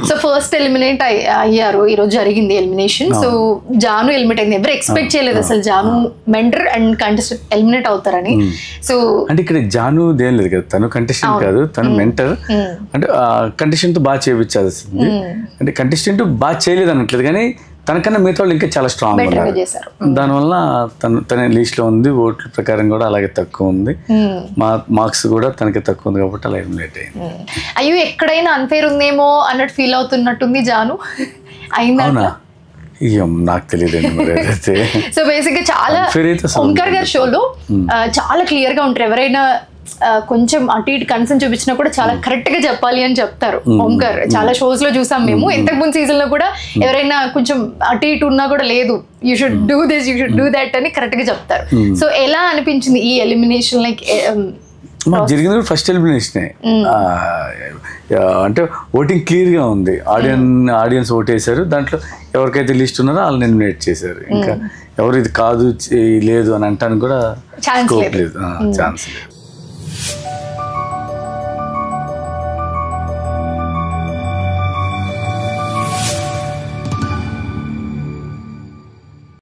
So first eliminate అయ్యారు, ఈ రోజు జరిగింది ఎలిమినేషన్. సో జాను ఎలిమినేట్ అయింది. ఎవరు ఎక్స్పెక్ట్ చేయలేదు అసలు Janu mentor and contestant eliminate అవుతారని. సో అంటే ఇక్కడ జాను దేం లేదు కదా, తను కంటెస్టెంట్ కాదు, తను మెంటర్. అంటే కంటెస్టెంట్ బాగా చేయించాల్సింది, అంటే కంటెస్టెంట్ బాగా చేయలేదు అనట్లేదు, కానీ తనకన్నా మిగతా వాళ్ళు ఇంకా చాలా స్ట్రాంగ్ ఉన్నారు. దానివల్ల తన లిస్ట్ లో ఉంది, ఓట్ల ప్రకారం కూడా అలాగే తక్కువ ఉంది, మార్క్స్ కూడా తనకి తక్కువ ఉంది కాబట్టి అలా ఎలిమినేట్ అయింది. అయ్యో ఎక్కడైనా అన్ఫేర్ ఉందేమో అన్నట్టు ఫీల్ అవుతున్నట్టుంది జాను. అవునా, నాకు తెలియదండి మరి అయితే. సో బేసిక్ గా చాలా ఓంకార్ గారి షోలో చాలా క్లియర్ గా ఉంటారు. ఎవరైనా కొంచెం అటు ఇటు కన్సర్న్ చూపించినా కూడా చాలా కరెక్ట్ గా చెప్పాలి అని చెప్తారు ఓంకార్. చాలా షోస్ లో చూసాం మేము, ఇంతకు ముందు సీజన్ లో కూడా ఎవరైనా కొంచెం అటు ఇటు ఉన్నా కూడా లేదు, you should do this, you should do that అని కరెక్ట్ గా చెప్తారు. సో ఎలా అనిపించింది ఈ ఎలిమినేషన్? లైక్ జరిగింది ఫస్ట్ ఎలిమినేషన్, అంటే ఓటింగ్ క్లియర్ గా ఉంది, ఆడియన్స్ ఓట్ వేశారు, దాంట్లో ఎవరికైతే లిస్ట్ ఉన్నారో వాళ్ళని ఎలిమినేట్ చేశారు. ఇంకా ఎవరు ఇది కాదు లేదు అని అంటానికి కూడా ఛాన్స్ లేదు.